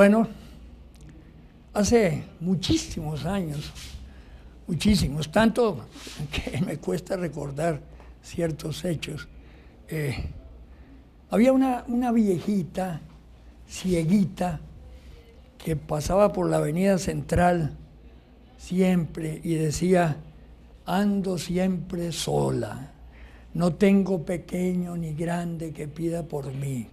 Bueno, hace muchísimos años, muchísimos, tanto que me cuesta recordar ciertos hechos. Había una viejita, cieguita, que pasaba por la avenida Central siempre y decía: ando siempre sola, no tengo pequeño ni grande que pida por mí,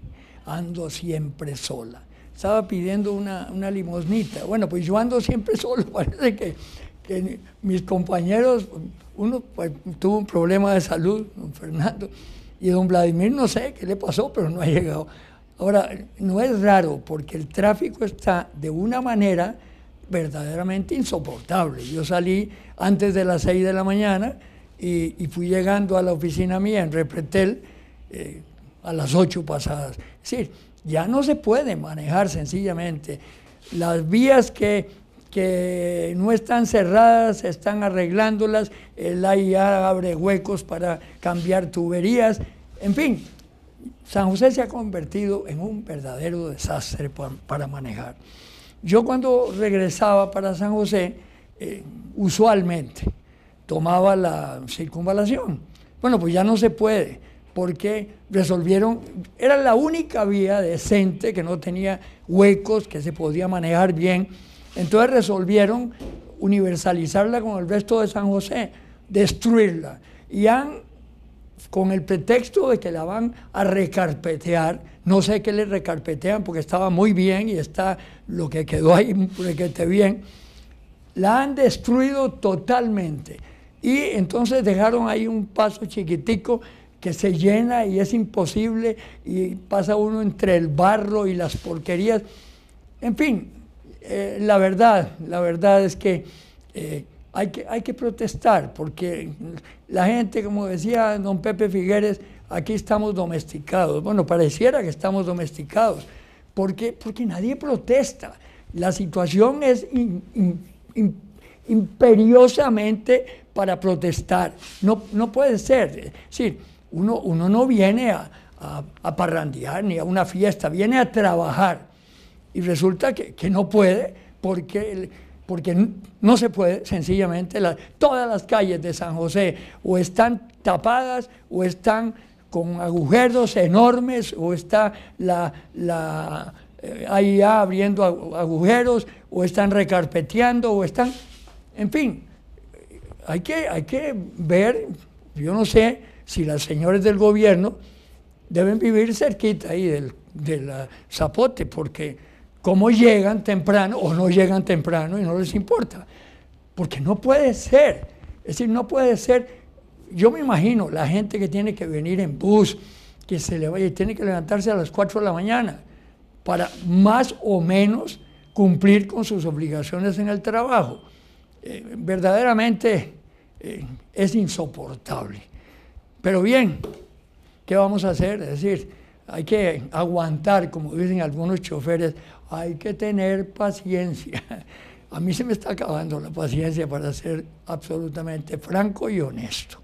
ando siempre sola. Estaba pidiendo una limosnita. Bueno, pues yo ando siempre solo. Parece que mis compañeros, uno pues, tuvo un problema de salud, don Fernando, y don Vladimir no sé qué le pasó, pero no ha llegado. Ahora, no es raro, porque el tráfico está de una manera verdaderamente insoportable. Yo salí antes de las 6 de la mañana y fui llegando a la oficina mía en Repretel a las 8 pasadas. Es decir, ya no se puede manejar sencillamente. Las vías que no están cerradas, están arreglándolas, el AIA abre huecos para cambiar tuberías, en fin. San José se ha convertido en un verdadero desastre para manejar. Yo cuando regresaba para San José, usualmente tomaba la circunvalación. Bueno, pues ya no se puede, porque resolvieron, era la única vía decente que no tenía huecos, que se podía manejar bien. Entonces resolvieron universalizarla con el resto de San José, destruirla. Y con el pretexto de que la van a recarpetear, no sé qué le recarpetean porque estaba muy bien y está lo que quedó ahí requete bien, la han destruido totalmente. Y entonces dejaron ahí un paso chiquitico que se llena y es imposible y pasa uno entre el barro y las porquerías. En fin, la verdad es que hay que protestar, porque la gente, como decía don Pepe Figueres, aquí estamos domesticados. Bueno, pareciera que estamos domesticados, porque nadie protesta. La situación es imperiosamente para protestar. No puede ser. Es decir, uno no viene a parrandear ni a una fiesta, viene a trabajar. Y resulta que no puede porque no se puede, sencillamente. Todas las calles de San José o están tapadas o están con agujeros enormes o está la AIA abriendo agujeros o están recarpeteando o están... En fin, hay que ver, yo no sé si las señores del gobierno deben vivir cerquita ahí del Zapote, porque cómo llegan temprano o no llegan temprano y no les importa, porque no puede ser. Es decir, no puede ser. Yo me imagino la gente que tiene que venir en bus, que tiene que levantarse a las 4 de la mañana para más o menos cumplir con sus obligaciones en el trabajo. Verdaderamente es insoportable. Pero bien, ¿qué vamos a hacer? Es decir, hay que aguantar, como dicen algunos choferes, hay que tener paciencia. A mí se me está acabando la paciencia, para ser absolutamente franco y honesto.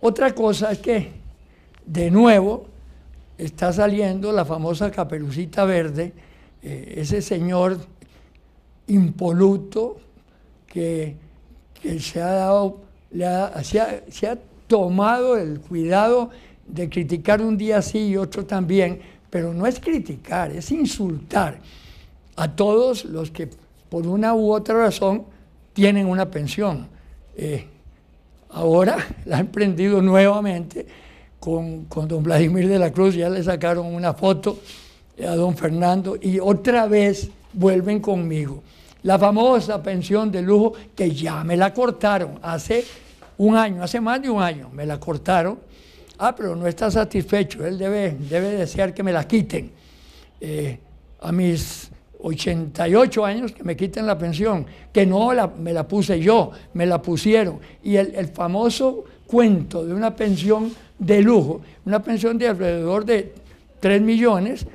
Otra cosa es que, de nuevo, está saliendo la famosa Caperucita Verde, ese señor impoluto que se ha tomado el cuidado de criticar un día sí y otro también, pero no es criticar, es insultar a todos los que por una u otra razón tienen una pensión. Ahora la han prendido nuevamente con don Vladimir de la Cruz, ya le sacaron una foto a don Fernando y otra vez vuelven conmigo. La famosa pensión de lujo, que ya me la cortaron hace un año, hace más de un año me la cortaron. Pero no está satisfecho, él debe desear que me la quiten. A mis 88 años que me quiten la pensión, que no me la puse yo, me la pusieron. Y el famoso cuento de una pensión de lujo, una pensión de alrededor de 3 millones,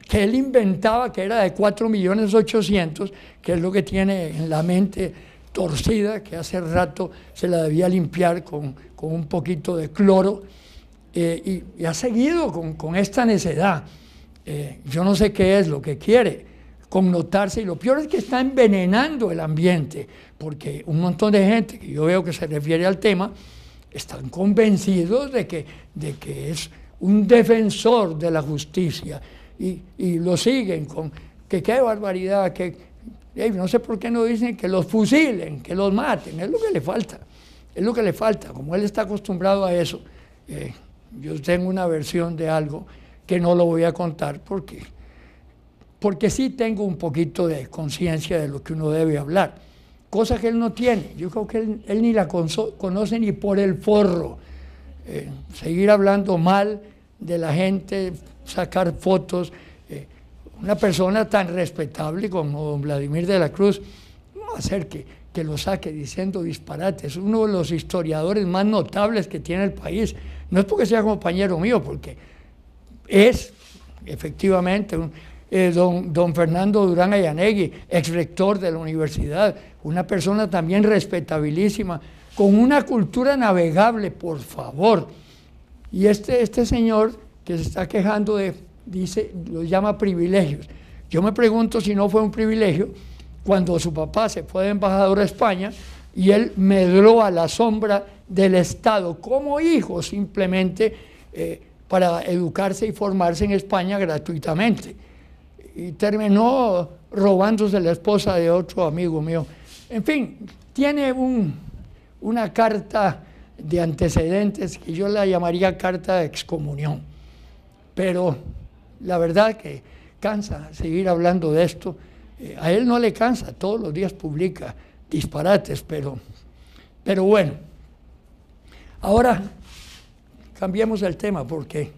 que él inventaba que era de 4.800.000, que es lo que tiene en la mente torcida, que hace rato se la debía limpiar con un poquito de cloro, y ha seguido con esta necedad. Yo no sé qué es lo que quiere. connotarse, y lo peor es que está envenenando el ambiente, porque un montón de gente que yo veo que se refiere al tema, están convencidos de que es un defensor de la justicia, y lo siguen con que qué barbaridad, que no sé por qué no dicen que los fusilen, que los maten, es lo que le falta, es lo que le falta, como él está acostumbrado a eso. Yo tengo una versión de algo que no lo voy a contar porque sí tengo un poquito de conciencia de lo que uno debe hablar, cosa que él no tiene. Yo creo que él ni la conoce ni por el forro. Seguir hablando mal de la gente, sacar fotos. Una persona tan respetable como don Vladimir de la Cruz, no va a hacer que lo saque diciendo disparates. Es uno de los historiadores más notables que tiene el país. No es porque sea compañero mío, porque es efectivamente don Fernando Durán Ayanegui, ex rector de la universidad, una persona también respetabilísima, con una cultura navegable, por favor. Y este señor que se está quejando dice, lo llama privilegios. Yo me pregunto si no fue un privilegio cuando su papá se fue de embajador a España y él medró a la sombra del Estado como hijo simplemente para educarse y formarse en España gratuitamente. Y terminó robándose la esposa de otro amigo mío. En fin, tiene una carta de antecedentes que yo la llamaría carta de excomunión. Pero la verdad que cansa seguir hablando de esto. A él no le cansa, todos los días publica disparates, pero bueno. Ahora cambiemos el tema porque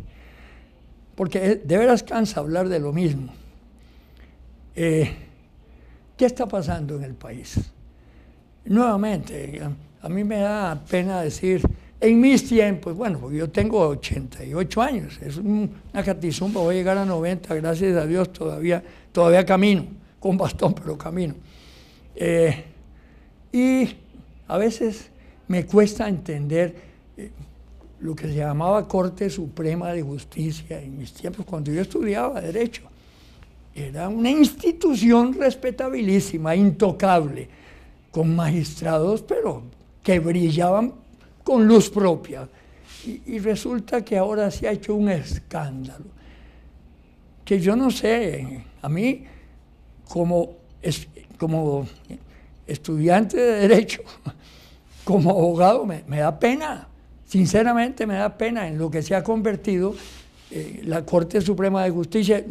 de veras cansa hablar de lo mismo. ¿Qué está pasando en el país? Nuevamente, a mí me da pena decir, en mis tiempos, bueno, porque yo tengo 88 años, es una catizumba, voy a llegar a 90, gracias a Dios, todavía camino, con bastón, pero camino. Y a veces me cuesta entender lo que se llamaba Corte Suprema de Justicia en mis tiempos, cuando yo estudiaba Derecho. Era una institución respetabilísima, intocable, con magistrados, pero que brillaban con luz propia. Y resulta que ahora se ha hecho un escándalo, que yo no sé, a mí, como estudiante de Derecho, como abogado, me da pena, sinceramente me da pena en lo que se ha convertido la Corte Suprema de Justicia.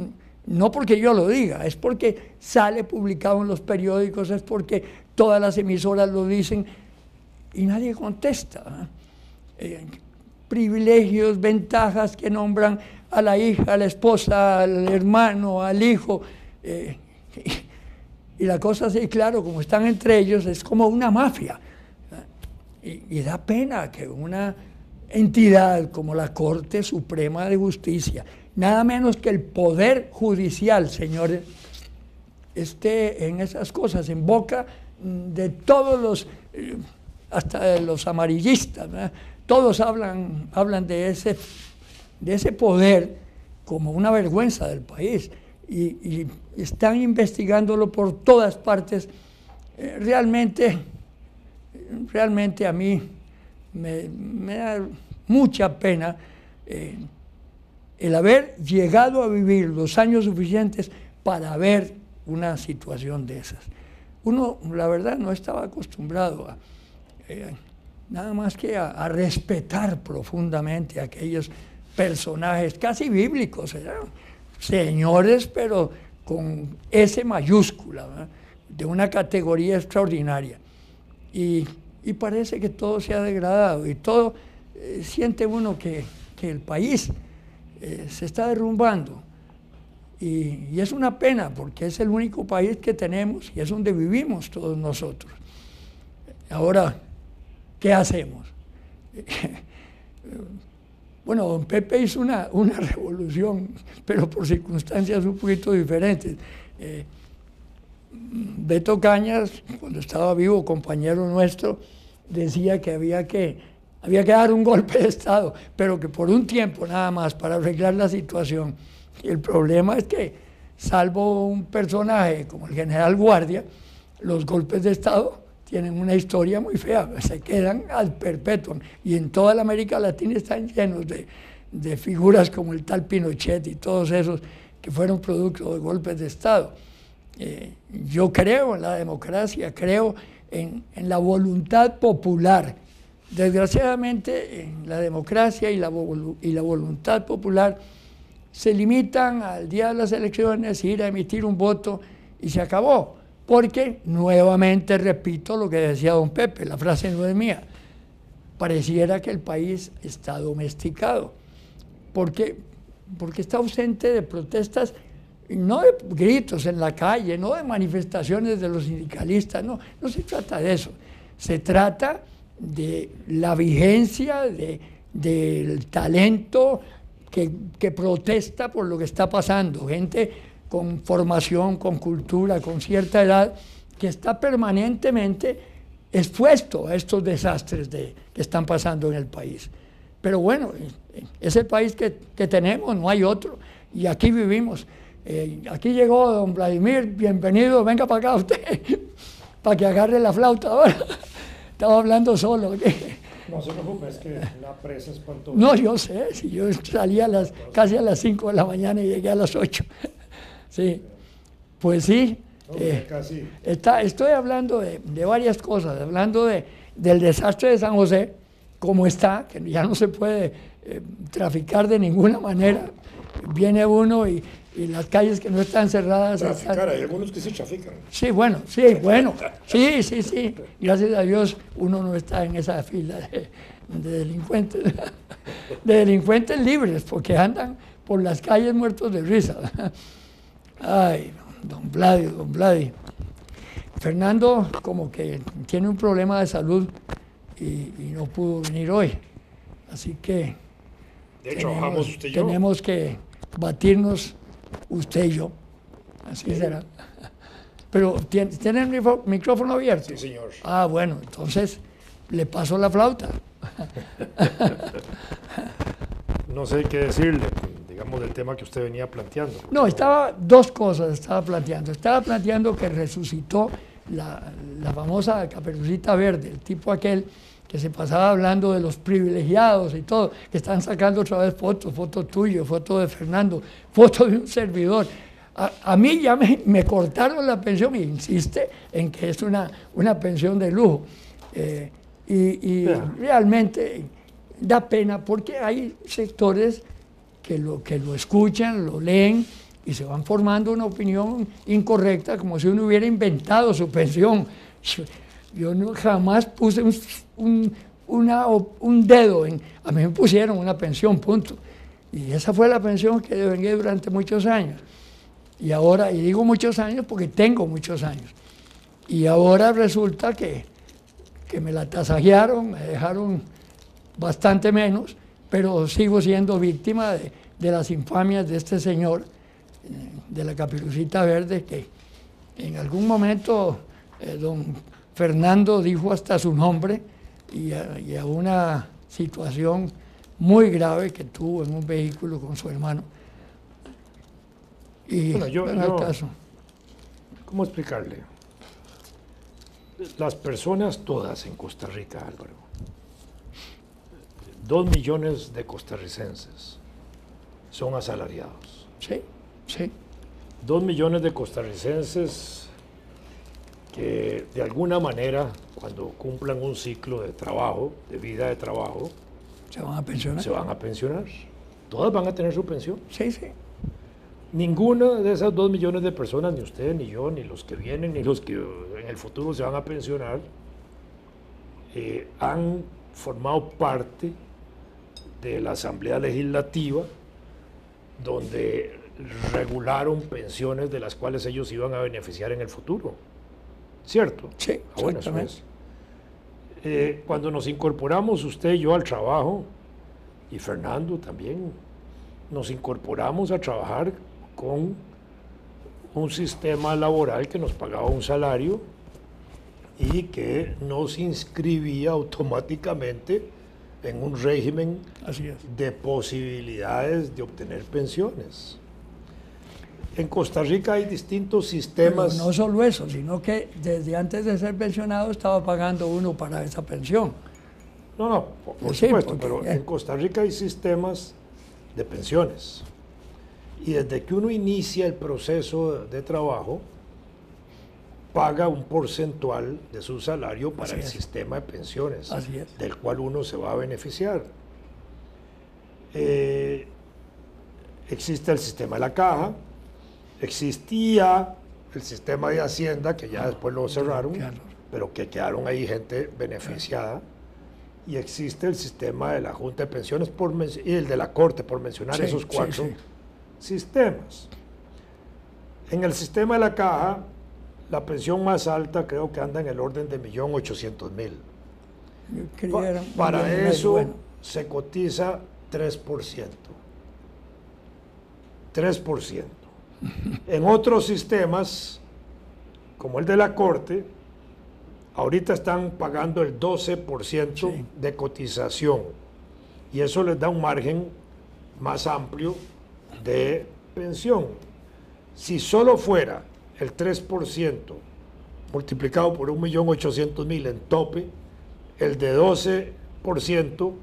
No porque yo lo diga, es porque sale publicado en los periódicos, es porque todas las emisoras lo dicen y nadie contesta. Privilegios, ventajas que nombran a la hija, a la esposa, al hermano, al hijo. Y la cosa así, claro, como están entre ellos, es como una mafia. Y da pena que una entidad como la Corte Suprema de Justicia, nada menos que el Poder Judicial, señores, esté en esas cosas, en boca de todos hasta de los amarillistas, ¿verdad? Todos hablan de ese poder como una vergüenza del país y están investigándolo por todas partes. Realmente a mí me da mucha pena el haber llegado a vivir los años suficientes para ver una situación de esas. Uno, la verdad, no estaba acostumbrado a nada más que a respetar profundamente a aquellos personajes casi bíblicos, señores, pero con S mayúscula, ¿verdad? De una categoría extraordinaria. Y parece que todo se ha degradado y todo, siente uno que el país se está derrumbando. Y es una pena porque es el único país que tenemos y es donde vivimos todos nosotros. Ahora, ¿qué hacemos? Bueno, don Pepe hizo una revolución, pero por circunstancias un poquito diferentes. Beto Cañas, cuando estaba vivo, compañero nuestro, decía que había que dar un golpe de Estado, pero que por un tiempo nada más para arreglar la situación. Y el problema es que salvo un personaje como el general Guardia, los golpes de Estado tienen una historia muy fea, se quedan al perpetuo. Y en toda la América Latina están llenos de figuras como el tal Pinochet y todos esos que fueron producto de golpes de Estado. Yo creo en la democracia, creo en la voluntad popular. Desgraciadamente, en la democracia y la voluntad popular se limitan al día de las elecciones, ir a emitir un voto y se acabó. Porque, nuevamente repito lo que decía don Pepe, la frase no es mía, pareciera que el país está domesticado. Porque está ausente de protestas, no de gritos en la calle, no de manifestaciones de los sindicalistas, no se trata de eso. Se trata de la vigencia, del talento que protesta por lo que está pasando, gente con formación, con cultura, con cierta edad, que está permanentemente expuesto a estos desastres que están pasando en el país. Pero bueno, es el país que tenemos, no hay otro, y aquí vivimos. Aquí llegó don Vladimir, bienvenido, venga para acá usted, para que agarre la flauta ahora. Estaba hablando solo. No se preocupe, es que la presa es espantosa. No, yo sé, si yo salí casi a las 5 de la mañana y llegué a las 8. Sí, pues sí. Casi. Estoy hablando de varias cosas, hablando del desastre de San José, como está, que ya no se puede traficar de ninguna manera. Viene uno y las calles que no están cerradas... Traficar, hay algunos que sí trafican. Sí, bueno, sí. Gracias a Dios uno no está en esa fila de delincuentes, de delincuentes libres, porque andan por las calles muertos de risa. Ay, don Vladi. Fernando como que tiene un problema de salud y no pudo venir hoy. Así que de hecho, trabajamos usted y yo. Tenemos que batirnos usted y yo. Así será. Pero ¿tiene el micrófono abierto? Sí, señor. Ah, bueno, entonces le paso la flauta. No sé qué decirle, digamos, del tema que usted venía planteando. No, dos cosas estaba planteando. Estaba planteando que resucitó la famosa Caperucita Verde, el tipo aquel que se pasaba hablando de los privilegiados y todo, que están sacando otra vez fotos tuyas, fotos de Fernando, fotos de un servidor. A mí ya me cortaron la pensión y insiste en que es una pensión de lujo. Y realmente da pena porque hay sectores que lo escuchan, lo leen y se van formando una opinión incorrecta, como si uno hubiera inventado su pensión. Yo jamás puse un dedo a mí me pusieron una pensión, punto. Y esa fue la pensión que devengué durante muchos años. Y ahora, y digo muchos años porque tengo muchos años. Y ahora resulta que me la tasajearon, me dejaron bastante menos, pero sigo siendo víctima de las infamias de este señor, de la Caperucita Verde, que en algún momento don Fernando dijo hasta su nombre y a una situación muy grave que tuvo en un vehículo con su hermano. Y bueno, caso. ¿Cómo explicarle? Las personas todas en Costa Rica, Álvaro, 2 millones de costarricenses son asalariados. Sí. 2 millones de costarricenses que de alguna manera, cuando cumplan un ciclo de trabajo, de vida de trabajo, ¿Se van a pensionar? Se van a pensionar. Todas van a tener su pensión. Sí. Ninguna de esas 2 millones de personas, ni usted, ni yo, ni los que vienen, ni los que en el futuro se van a pensionar, han formado parte de la Asamblea Legislativa, donde regularon pensiones de las cuales ellos iban a beneficiar en el futuro. ¿Cierto? Sí, bueno, eso es. Cuando nos incorporamos usted y yo al trabajo, y Fernando también, nos incorporamos a trabajar con un sistema laboral que nos pagaba un salario y que nos inscribía automáticamente en un régimen de posibilidades de obtener pensiones. En Costa Rica hay distintos Pero sistemas. no solo eso, sino que desde antes de ser pensionado estaba pagando uno para esa pensión. No, por Sí, supuesto, porque, pero en Costa Rica hay sistemas de pensiones. Y desde que uno inicia el proceso de trabajo, paga un porcentual de su salario para Así el es. sistema de pensiones, Así es. del cual uno se va a beneficiar. Existe el sistema de la caja, existía el sistema de Hacienda, que ya después lo cerraron, Claro. pero que quedaron ahí gente beneficiada, y existe el sistema de la Junta de Pensiones y el de la Corte, por mencionar Sí, esos sí, 4 sí. sistemas. En el sistema de la caja, la pensión más alta creo que anda en el orden de 1.800.000. Yo creía que era un Para millón y medio, eso bueno. se cotiza 3%. 3%. En otros sistemas, como el de la Corte, ahorita están pagando el 12% Sí. de cotización. Y eso les da un margen más amplio de pensión. Si solo fuera el 3% multiplicado por 1.800.000 en tope, el de 12%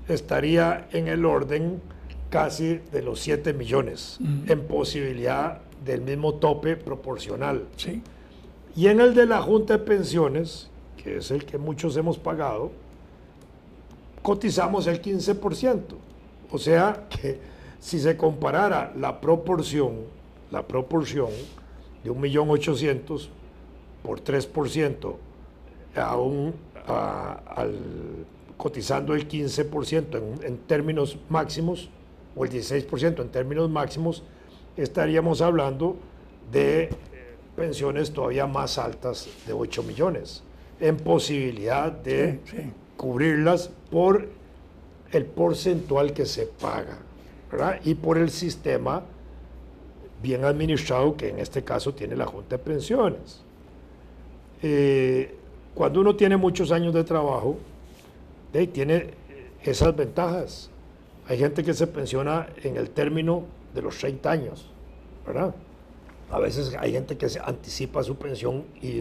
estaría en el orden casi de los 7 millones en posibilidad del mismo tope proporcional. Sí, Y en el de la Junta de Pensiones, que es el que muchos hemos pagado, cotizamos el 15%. O sea que si se comparara la proporción de 1.800.000 por 3% cotizando el 15% en términos máximos, o el 16% en términos máximos, estaríamos hablando de pensiones todavía más altas de 8 millones, en posibilidad de sí, sí. cubrirlas por el porcentual que se paga, ¿verdad? Y por el sistema bien administrado que en este caso tiene la Junta de Pensiones. Cuando uno tiene muchos años de trabajo, tiene esas ventajas. Hay gente que se pensiona en el término de los 30 años, ¿verdad? A veces hay gente que se anticipa su pensión y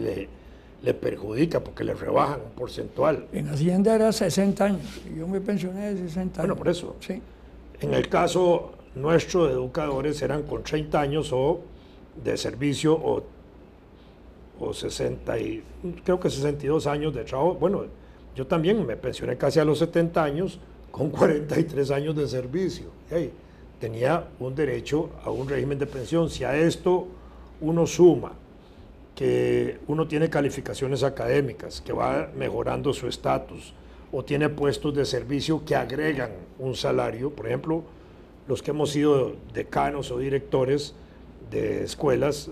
le perjudica porque le rebajan un porcentual. En Hacienda era 60 años. Y yo me pensioné de 60 años. Bueno, por eso. Sí, En el caso nuestro de educadores eran con 30 años o de servicio o 60 y creo que 62 años de trabajo. Bueno, yo también me pensioné casi a los 70 años con 43 años de servicio. Hey, tenía un derecho a un régimen de pensión. Si a esto uno suma que uno tiene calificaciones académicas, que va mejorando su estatus, o tiene puestos de servicio que agregan un salario, por ejemplo, los que hemos sido decanos o directores de escuelas,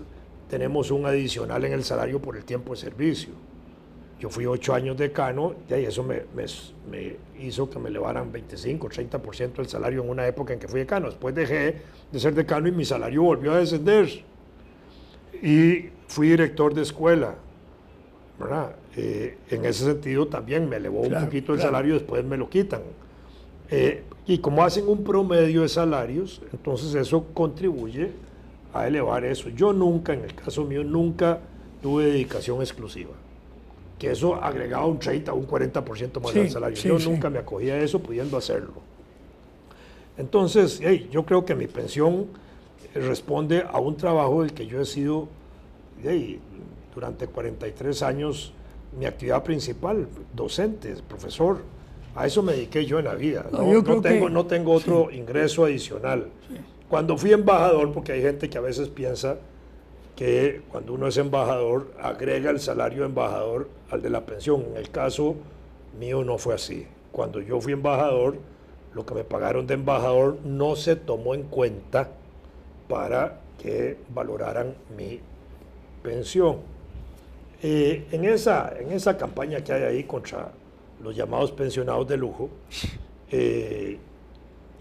tenemos un adicional en el salario por el tiempo de servicio. Yo fui 8 años decano y eso me hizo que me elevaran 25, 30% el salario en una época en que fui decano. Después dejé de ser decano y mi salario volvió a descender. Y fui director de escuela, ¿verdad? En ese sentido también me elevó un poquito el salario, después me lo quitan. Y como hacen un promedio de salarios, entonces eso contribuye a elevar eso. Yo nunca, en el caso mío, nunca tuve dedicación exclusiva. Que eso agregaba un 30 o un 40% más al salario. Yo nunca me acogía a eso pudiendo hacerlo. Entonces, yo creo que mi pensión responde a un trabajo del que yo he sido durante 43 años mi actividad principal, docente, profesor. A eso me dediqué yo en la vida. No tengo otro ingreso adicional. Sí. Cuando fui embajador, porque hay gente que a veces piensa que cuando uno es embajador agrega el salario de embajador al de la pensión. En el caso mío no fue así. Cuando yo fui embajador, lo que me pagaron de embajador no se tomó en cuenta para que valoraran mi pensión. En esa campaña que hay ahí contra los llamados pensionados de lujo,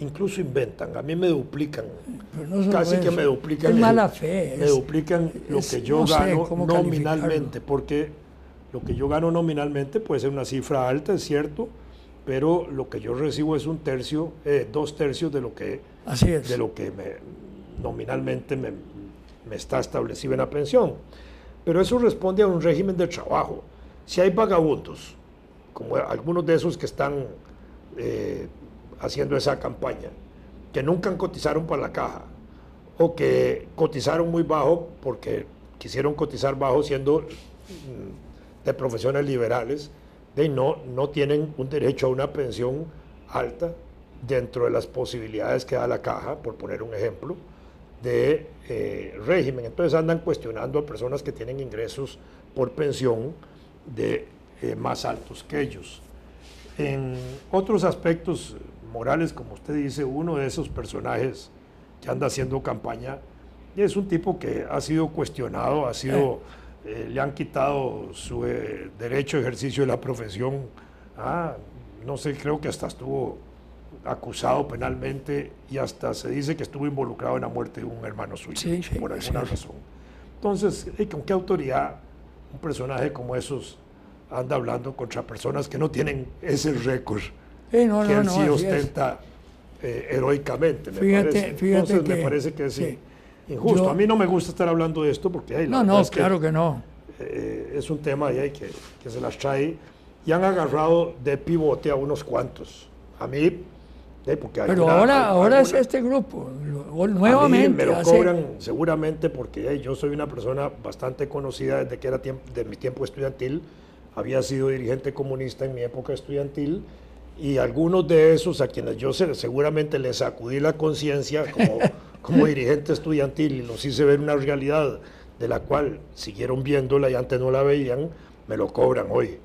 incluso inventan, a mí me duplican, casi que me duplican. Es mala fe. Me duplican lo que yo gano nominalmente, porque lo que yo gano nominalmente puede ser una cifra alta, es cierto, pero lo que yo recibo es 2 tercios de lo que, nominalmente está establecido en la pensión. Pero eso responde a un régimen de trabajo. Si hay vagabundos, como algunos de esos que están haciendo esa campaña, que nunca cotizaron para la caja, o que cotizaron muy bajo porque quisieron cotizar bajo siendo de profesiones liberales, no tienen un derecho a una pensión alta dentro de las posibilidades que da la caja, por poner un ejemplo, de régimen. Entonces andan cuestionando a personas que tienen ingresos por pensión de más altos que ellos. En otros aspectos morales, como usted dice, uno de esos personajes que anda haciendo campaña es un tipo que ha sido cuestionado, le han quitado su derecho de ejercicio de la profesión. No sé, creo que hasta estuvo acusado penalmente y hasta se dice que estuvo involucrado en la muerte de un hermano suyo, por alguna razón. Entonces, ¿con qué autoridad un personaje como esos anda hablando contra personas que no tienen ese récord que él sí ostenta heroicamente? Entonces me parece que es injusto. A mí no me gusta estar hablando de esto porque claro que no. Es un tema que se las trae y han agarrado de pivote a unos cuantos. A mí, pero ahora es este grupo, nuevamente. A mí me lo cobran seguramente porque yo soy una persona bastante conocida desde que era de mi tiempo estudiantil. Había sido dirigente comunista en mi época estudiantil y algunos de esos a quienes yo seguramente les sacudí la conciencia como dirigente estudiantil y los hice ver una realidad de la cual siguieron viéndola y antes no la veían, me lo cobran hoy,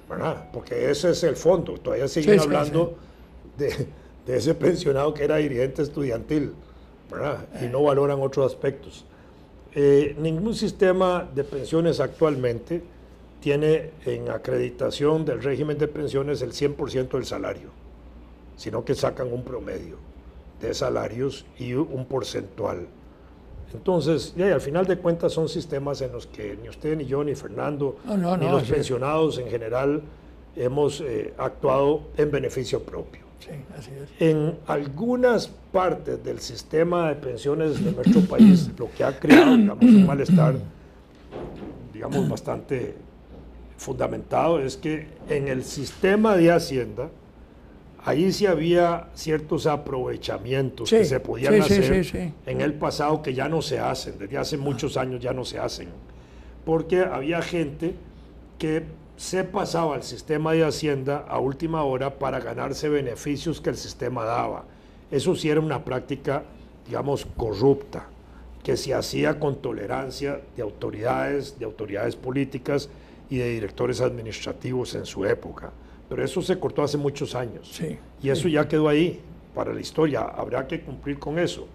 ¿verdad? Porque ese es el fondo. Todavía siguen hablando de ese pensionado que era dirigente estudiantil, ¿verdad? Y no valoran otros aspectos. Ningún sistema de pensiones actualmente tiene en acreditación del régimen de pensiones el 100% del salario, sino que sacan un promedio de salarios y un porcentual. Entonces, al final de cuentas son sistemas en los que ni usted, ni yo, ni Fernando, ni los pensionados en general hemos actuado en beneficio propio. Sí, así es. En algunas partes del sistema de pensiones de nuestro país, lo que ha creado, digamos, un malestar, digamos, bastante fundamentado, es que en el sistema de Hacienda, ahí sí había ciertos aprovechamientos que se podían hacer en el pasado que ya no se hacen, desde hace muchos años ya no se hacen, porque había gente que se pasaba al sistema de Hacienda a última hora para ganarse beneficios que el sistema daba. Eso sí era una práctica, digamos, corrupta, que se hacía con tolerancia de autoridades políticas y de directores administrativos en su época. Pero eso se cortó hace muchos años. Y eso ya quedó ahí para la historia. Habrá que cumplir con eso.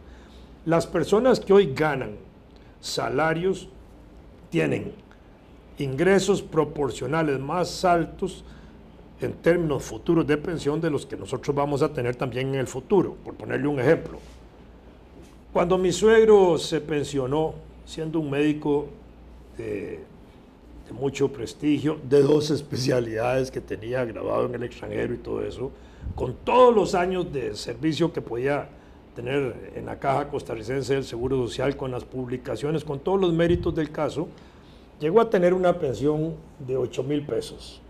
Las personas que hoy ganan salarios tienen ingresos proporcionales más altos en términos futuros de pensión de los que nosotros vamos a tener también en el futuro. Por ponerle un ejemplo, cuando mi suegro se pensionó siendo un médico de mucho prestigio, de 2 especialidades que tenía grabado en el extranjero y todo eso, con todos los años de servicio que podía tener en la Caja Costarricense del Seguro Social, con las publicaciones, con todos los méritos del caso, llegó a tener una pensión de 8,000 pesos,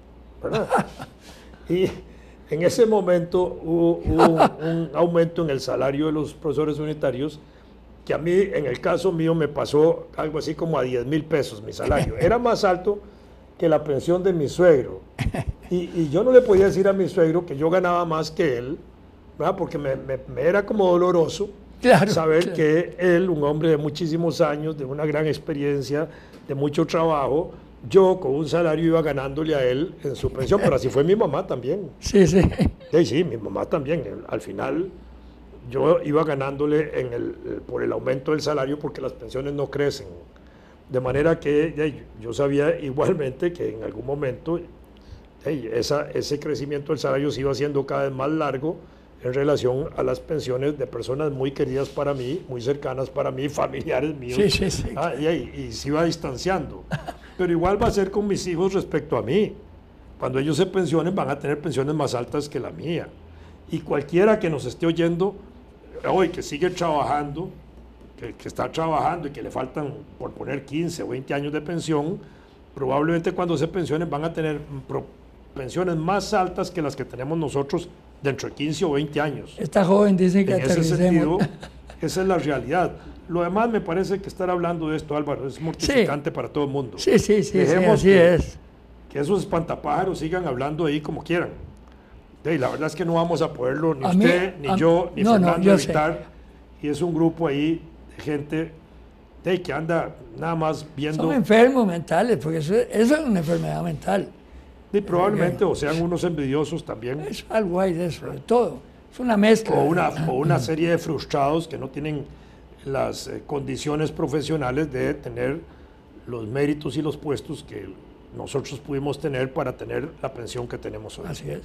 ¿verdad? Y en ese momento hubo un aumento en el salario de los profesores unitarios, que a mí, en el caso mío, me pasó algo así como a 10,000 pesos mi salario. Era más alto que la pensión de mi suegro. Y yo no le podía decir a mi suegro que yo ganaba más que él, ¿verdad? Porque me era como doloroso saber que él, un hombre de muchísimos años, de una gran experiencia, de mucho trabajo, yo con un salario iba ganándole a él en su pensión, pero así fue mi mamá también. Sí, mi mamá también. Al final yo iba ganándole por el aumento del salario porque las pensiones no crecen. De manera que yo sabía igualmente que en algún momento ese crecimiento del salario se iba haciendo cada vez más largo en relación a las pensiones de personas muy queridas para mí, muy cercanas para mí, familiares míos. Y se iba distanciando. Pero igual va a ser con mis hijos respecto a mí. Cuando ellos se pensionen van a tener pensiones más altas que la mía. Y cualquiera que nos esté oyendo hoy, que sigue trabajando que está trabajando y que le faltan, por poner 15 o 20 años de pensión, probablemente cuando se pensionen van a tener pensiones más altas que las que tenemos nosotros dentro de 15 o 20 años. Esta joven dice que En ese sentido, aterricemos. esa es la realidad. Lo demás me parece que estar hablando de esto, Álvaro, es mortificante para todo el mundo. Sí, Dejemos así es. que esos espantapájaros sigan hablando ahí como quieran. Y la verdad es que no vamos a poderlo, ni usted, ni yo, ni Fernando evitar. Y es un grupo ahí de gente que anda nada más viendo... Son enfermos mentales, porque eso es una enfermedad mental. Y probablemente, o sean unos envidiosos también. Es algo hay de eso, de todo. Es una mezcla. O una serie de frustrados que no tienen las condiciones profesionales de tener los méritos y los puestos que nosotros pudimos tener para tener la pensión que tenemos hoy. Así es.